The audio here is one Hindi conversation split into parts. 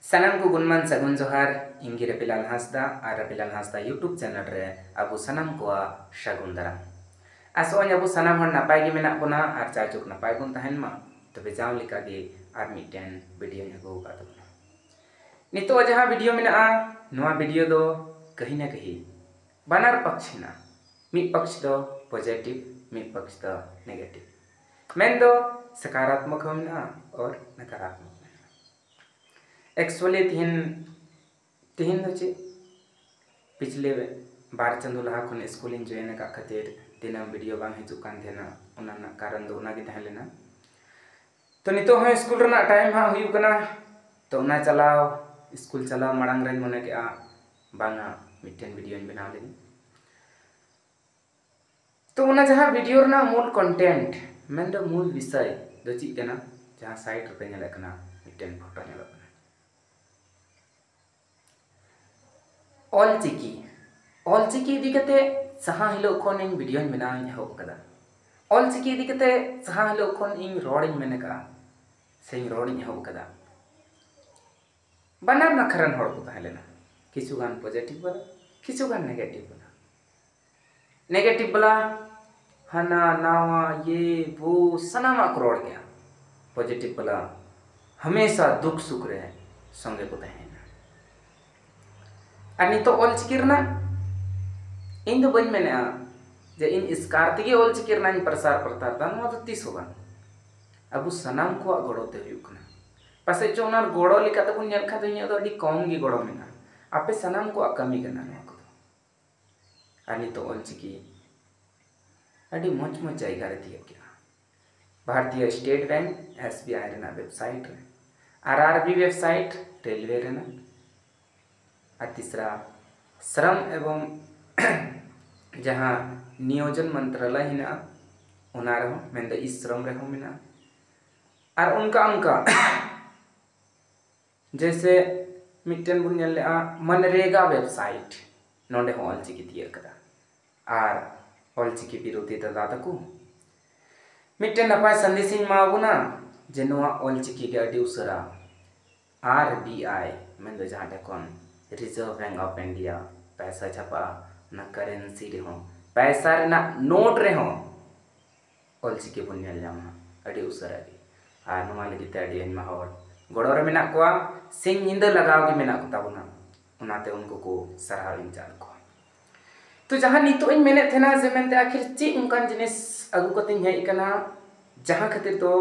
सानाम को गुणमान सगुन जोहार इंगी रबिलाल हांसदा और रबिलाल हांसदा यूट्यूब चैनल रे अबु सानाम को सगुन दाराम आसोन अबु सानाम हर नापाय गे मेना बोना और चाचुक नापाय बोन तहन मा तबे जाव लिका गे और मिटेन वीडियो अगु का तबना नितो जहां वीडियो मेना नोआ वीडियो दो कहीं ना कहीं बानार पक्ष ना मी पक्ष दो पॉजिटिव मी पक्ष दो नेगेटिव मेन दो सकारात्मक होना और नकारात्मक एक्चुअली तिहिन दो चे पिछले बार चंदो लहा खन स्कूल इन जॉइन का खातिर दिनम वीडियो बांग हिजुक कान थेना उना कारण दो उना गे तहन लेना तो नितो हो स्कूल रना टाइम हा हुयु कना तो उना चलाओ स्कूल चलाओ मड़ांग रन मने के बांगा मिटेन वीडियो बनाव लेनी तो उना जहां वीडियो रना मूल कंटेंट मेन दो मूल विषय दो ची कना जहां साइट पे नेले कना मिटेन फोटो नेलो ऑलचिकी इदी कते जहां हिलो खन इन वीडियो बनाव एहब कदा ऑलचिकी इदी कते जहां हिलो खन इन रोड इन मेने का से इन रोड इन एहब कदा बानार नखरन हड़ को तहलेना किछु गान पॉजिटिव वाला किछु गान नेगेटिव वाला हना नावा ये वो सनामा करोड़ गया पॉजिटिव वाला हमेशा दुख सुख रहे संगे को तहना और नितो ऑलचिकी रना इन दो बन मेने जे इन इसकार तेगे ऑलचिकी रना इन प्रसार प्रचार दा नो दो तीस होगा अबु सनाम को गड़ोते हुयु कना पासे जो ओनार गड़ो लिका तबु नेल खा दो अडी कम गे गड़ो मेना आपे सनाम को कमी कना नो को और नितो ऑलचिकी अडी मच मच जायगा रे दिया गया भारतीय स्टेट बैंक एसबीआई रेना वेबसाइट रे आरआरबी वेबसाइट रेलवे रेना और तीसरा श्रम एवं जहाँ नियोजन मंत्रालय हिना उना रहो मेन दो इस श्रम रहो मिना और उनका जैसे मिटेन बुन नेल मनरेगा वेबसाइट नोंडे हो ऑलचिकी दिया कदा और ऑलचिकी विरोधी दादा तको मिटेन नपाय संदेश इन माबुना जे नोआ ऑलचिकी के अडी उसरा आरबीआई मेन दो जहाँ टेकोन रिजर्व बैंक ऑफ इंडिया पैसा छापा ना करेंसी रे हो पैसा रे ना नोट रे हो ऑलचिकी बुन नेल जामा अडी उसरा गे आ नोआ लगी ते अडी इन माहौल गड़ो रे मेना कोआ सिंग निंद लगाव गे मेना को ताबुना उनाते उनको को सराह इन जान को तो जहां नितो इन मेने थेना जे मेनते आखिर ची उनकान जिनिस अगु कतिन हेई कना जहां खातिर तो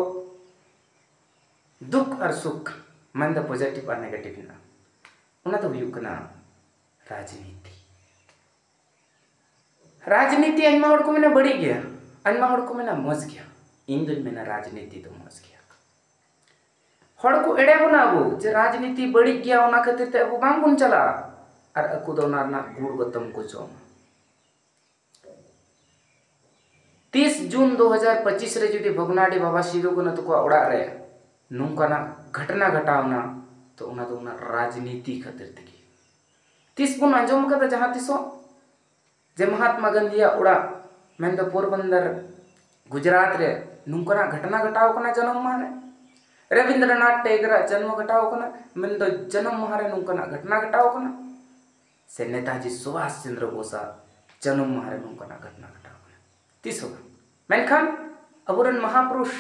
दुख और सुख मन द पॉजिटिव और नेगेटिव ना उना तो हुयु कना राजनीति अन्मा हड़ को मेना बड़ी गया अन्मा हड़ को मेना मज गया इन दिन मेना राजनीति तो मज गया हड़ को एड़े बना अबु जे राजनीति बड़ी गया उना खातिर ते अबु बांग बुन चला और अकु दो ना गुड़ गतम को जोम 30 जून 2025 रे जुदी भगनाडी बाबा सिदो को तो को ओड़ा रे नोंकाना घटना घटावना तो उना तो उना राजनीति खातिर तकी तीस बुन आंजम कदा जहां तिसो जे महात्मा गांधी ओड़ा मेन दो पोरबंदर गुजरात रे नोंकाना घटना घटाव कना जन्म माने रविंद्रनाथ टैगोर जन्म घटाव कना मेन दो जन्म मारे नोंकाना घटना घटाव कना से नेताजी सुभाष चंद्र बोस जन्म मारे नोंकाना घटना घटाव कना तीस होगा मेनखान अबुरन महापुरुष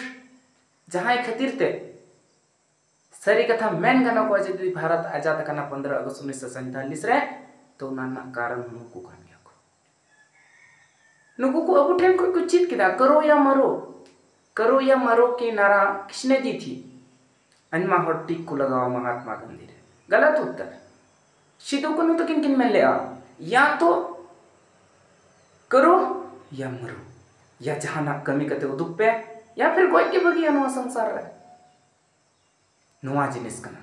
जहां खातिर ते सरी कथा मेन गाना को जे भारत आजाद कना 15 अगस्त 1947 रे तो नाना कारण नुकु कान गया नुकु को अबु ठेन को चित किदा करो या मरो की नारा किसने दी थी अन्मा हर टिक को लगावा महात्मा गांधी रे गलत उत्तर सिदो को तो किन में ले या तो करो या मरो या जहाना कमी कते दुख पे या फिर गोय के बगिया नो संसार रे नोआ जिनिस कना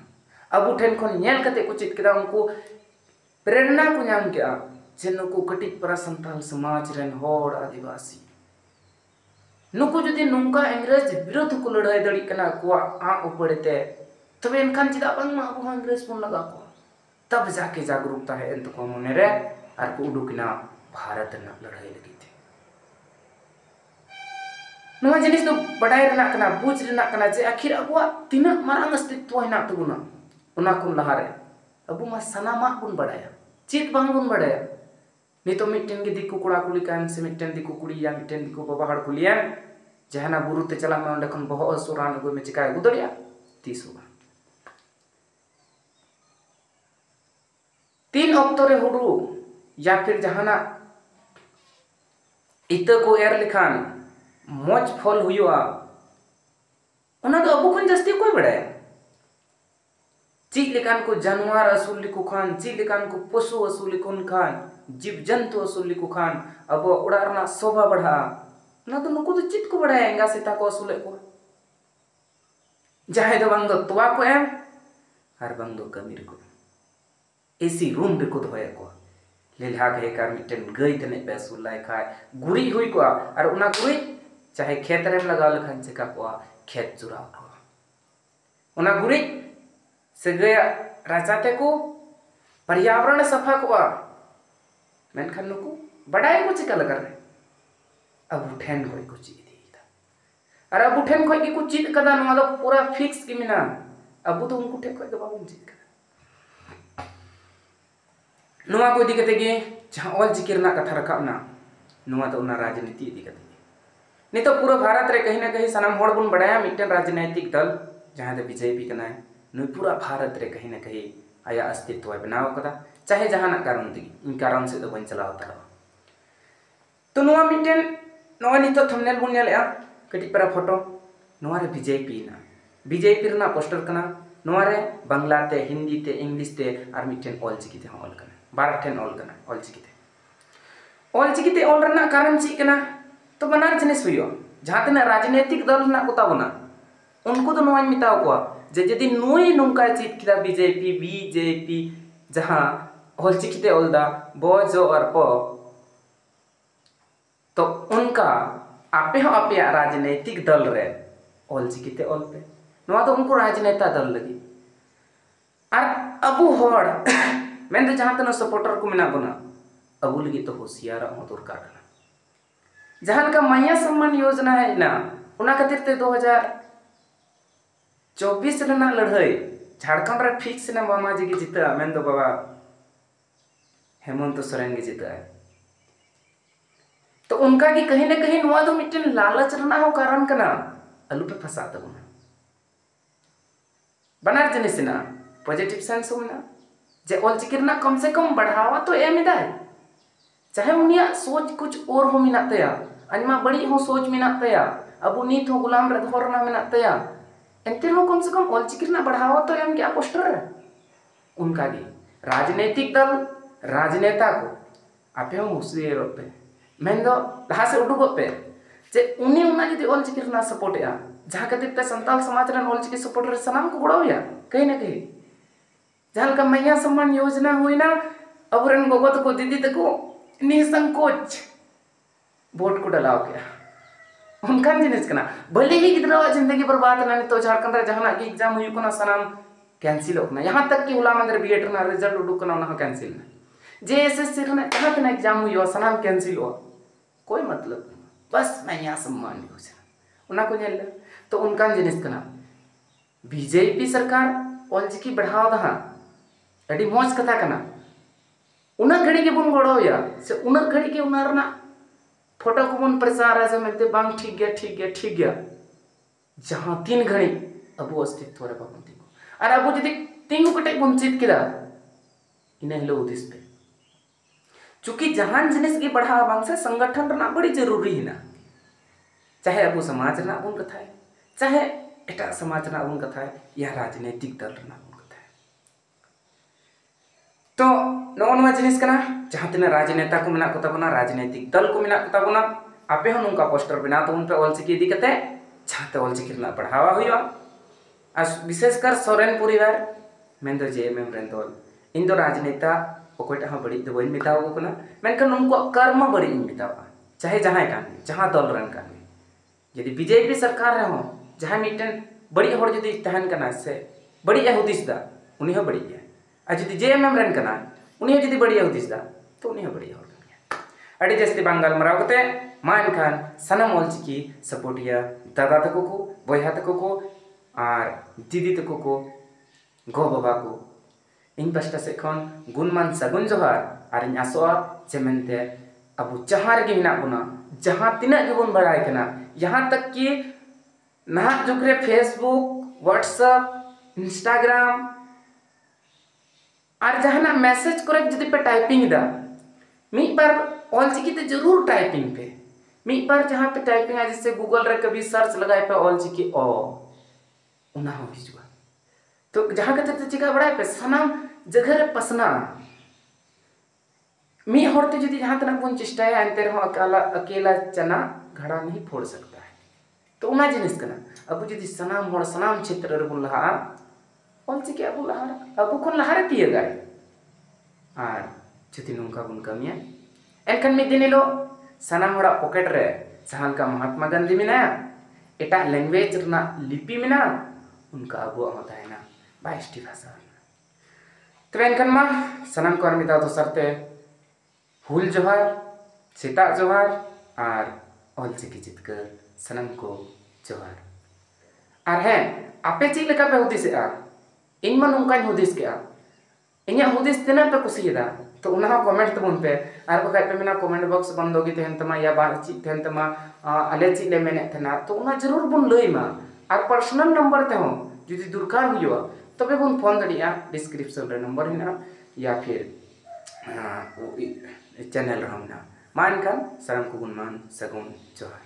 अबु ठेन खन नेल कते को चित केदा उनको प्रेरणा को नाम के जे नुकु कटिक परा संताल समाज रेन होड़ आदिवासी नुकु जदि नुंका अंग्रेज विरोध को लड़ाई दड़ी कना को आ उपड़ते तबे इनखान चिदा बंग अबु अंग्रेज पुन लगा को तब जाके जागरूकता है एंत को मने रे आर को उडुकिना भारत ना लड़ाई लगी थी नोआ जिनिस तो बडाय रना कना बुझ रना कना जे आखिर अबुआ तिना मारांग अस्तित्व हिना तबुना उना कुन लहारे अबु मा सनामाक बुन बड़ाया चीत बांग बुन बड़ाया नितो मिट्टन के दिकु कुड़ा कुली कान से मिट्टन दिकु कुड़ी या मिट्टन दिकु बाबा हड़ कुलिया जहाना बुरु ते चला में ओंडे खन बहो असुरान गो में चिका गुदड़िया तीसुगा 3 अक्टो रे हुडू या फिर जहाना इता को एर लिखान मोज फल हुआ उना तो अबु खन जस्ती कोई बड़ाया चीज लेकान को जानवर असुल लिखु खान चीज लेकान को पशु असुल लिखुन खान जीव जंतु असुल लिखु खान अब उड़ारना शोभा बढ़ा ना तो नुकु तो चित को बढ़ाया एंगा सीता को असुले को जाहे दो बंग दो तुआ को एम हर बंग दो कमीर को एसी रूम रे को दोया को लेलहा के कार मिटन गई तने पे असुल लाय खाय गुरी हुई को और उना गुरी चाहे खेत रे लगा लखन चिका को खेत चुरा को उना गुरी से गया राजाते को पर्यावरण सफा को मेनखान नुकु बड़ाई को चिका लगा रहे अब उठेन कोई को चीज दी और अब उठेन कोई की को चीज कदा नुआ दो पूरा फिक्स की मिना अब तो उनको ठे कोई के बाबू चीज कदा नुआ को दी कते गे जहां ऑल जिकिर ना कथा रखा ना नुआ तो उना राजनीति दी कते नहीं तो पूरा भारत रे कहीं ना कहीं सनम होड़ बुन बढ़ाया मिटन राजनीतिक दल जहां दे बीजेपी कना है नुई पूरा भारत रे कहीं ना कहीं आया अस्तित्व बनाव कदा चाहे जहां कारण दी इन कारण से तो बन चलाव ता तो नुआ मिटन नुआ नि तो थंबनेल बुन नेलया कटी पर फोटो नुआ रे बीजेपी ना पोस्टर कना नुआ रे बांग्ला ते हिंदी ते इंग्लिश ते आर मिटन ऑल चिकी ते ऑल कना 12 ठेन ऑल कना ऑल चिकी ते ऑल रना कारण ची कना तो बनार जिनिस हुयो जहां तना राजनीतिक दल ना कोता बना उनको तो नुआ मिताव को जे यदि नुई नुंका चित किदा बीजेपी जहां ऑल चिकी ते ऑल दा ब जो और प तो उनका आपे हो आपे राजनीतिक दल रे ऑल चिकी ते ऑल पे नुआ तो उनको राजनेता दल लगी और अबु होड़ मेन तो जहां तना सपोर्टर को मिना बना अबु लगी तो होशियार हो दरकार जहां का मैया सम्मान योजना है ना उना खातिर ते 2024 रना लड़ाई झारखंड रे फिक्स ना मामा जी की जीता मेन दो बाबा हेमंत सोरेन की जीता है तो उनका की कहीं ना कहीं नुआ तो मिटन लालच रना हो कारण कना अलू पे फंसा तबना बनार जिनिस ना पॉजिटिव सेंस होना जे ऑल चिकी ना कम से कम बढ़ावा तो एम इदा चाहे उनिया सोच कुछ और हो मिना तया अनिमा बड़ी हो सोच मिना तया अब नीत हो गुलाम रे धोरना मिना तया एंते हो कम से कम ऑल चिकी ना बढ़ावा तो एम क्या पोस्टर है उनका की राजनीतिक दल राजनेता को आपे हो मुसलिर पे मेन दो लहा से उडुगो पे जे उनी उना जदी ऑल चिकी ना सपोर्ट या जहां खातिर ते संताल समाज रे ऑल चिकी सपोर्ट रे सनाम को गड़ो या कहीं ना कहीं जहां का मैया सम्मान योजना हुई ना अब रन गोगो तो को दीदी तको निसंकोच वोट को डलाओ क्या उनका जिनिस कना भले ही गिदरा जिंदगी बर्बाद ना तो झारखंड रे जहां की एग्जाम हुई कोना सनाम कैंसिल होना यहां तक कि उलामा दर बीएड ना रिजल्ट उडुक कोना ना कैंसिल ना जेएसएससी रे कहां तना एग्जाम हुई हो सनाम कैंसिल हो कोई मतलब बस मैया सम्मान योजना उना को नेल तो उनका जिनिस कना बीजेपी सरकार ऑल चिकी बढ़ाव दहा अडी मौज कथा कना उना घड़ी के बुन गड़ो या से उना घड़ी के उना रना फोटो को बुन प्रचार है से मिलते बांग ठीक गया जहां 3 घड़ी अब अस्तित्व रे बाबू और अब जदी तीन कटे वंचित किदा इने हेलो उदिस पे चूंकि जहां जिनिस की बढ़ावा बांग से संगठन रना बड़ी जरूरी है ना चाहे अब समाज रना बुन कथा है चाहे एटा समाज रना बुन कथा है या राजनीतिक दल रना तो नवा जिनिस कना जहां तना राजनेता को मिना कोता बना राजनीतिक दल को मिना कोता बना आपे हो नुका पोस्टर बना तो उन पे ऑल चिकी दी कते जहां ते ऑल चिकी ना बढ़ावा हुआ आज विशेषकर सोरेन परिवार मेन दो जेएमएम रेन दल इन दो राजनेता ओकोटा हा बड़ी दो बइन मिताव को ना मेनकन उनको कर्म बड़ी इन मिताव चाहे जहां कान जहां दल रन कान यदि बीजेपी सरकार रे हो जहां मिटन बड़ी होड़ जदी तहन कना से बड़ी हुदिस दा उनी हो बड़ी है आज जदी जेएमएम रन कना उनी जदी बड़ी हुदिस दा तो उनी हो बड़ी होड़ अड़ी जस्ती बांगाल मराव कते मान खान सनम ऑल चिकी सपोर्टिया दादा तको को बयहा तको को और दीदी तको को गो बाबा को इन पास्टा से खन गुणमान सगुन जोहार और इन आसोआ जे मेनते अब जहाँ रगे हिना बुना जहाँ तिना गेबुन बड़ाय कना यहाँ तक कि नाहक जुग रे फेसबुक व्हाट्सएप इंस्टाग्राम और जहाँ मैसेज करे जदि पे टाइपिंग दा मिट बार ऑलचिकी ते जरूर टाइपिंग पे मिट बार जहाँ पे टाइपिंग है जैसे गूगल रे कभी सर्च लगाए पे ऑलचिकी ओ उना हो हिजुआ तो जहाँ कते ते चिका बड़ाय पे सनाम जगह रे पसना मी होरते जदि जहाँ तक बन चेष्टाया अंते रहो अकेला चना घड़ा नहीं फोड़ सकता है तो उना जिनिस कना अब जदि सनाम होड़ सनाम क्षेत्र रे बुन लहा ऑलचिकी अब लहा अब कोन लहा रे तिया गाय और जदि नोंका बुन कमिया एनखान मिद दिन हिलो सनाम होड़ा पॉकेट रे जहाँ का महात्मा गांधी मेना एटा लैंग्वेज रना लिपि मेना उनका अबुआ होता है ना 22टी भाषा तो एनखान मा सनाम को मिता दोसरते हुल जोहार सेता जोहार और ऑलचिकी जितकर सनम को जोहार और हैं आपे चीज लेका पे हुदिसआ इन मन उनका हुदिस के इन्या हुदिस तेना पे कुसियदा तो उना कमेंट तबन पे और बखा पे मेना कमेंट बॉक्स बंद होगी तेहन तमा या बार ची तेहन तमा आले ची ले मेने थना तो उना जरूर बुन लई मा और पर्सनल नंबर ते हो जदि दुरकार हुयो तबे बुन फोन दड़िया डिस्क्रिप्शन रे नंबर हिना या फिर चैनल रहमना मान kan sarang kugun man sagun johar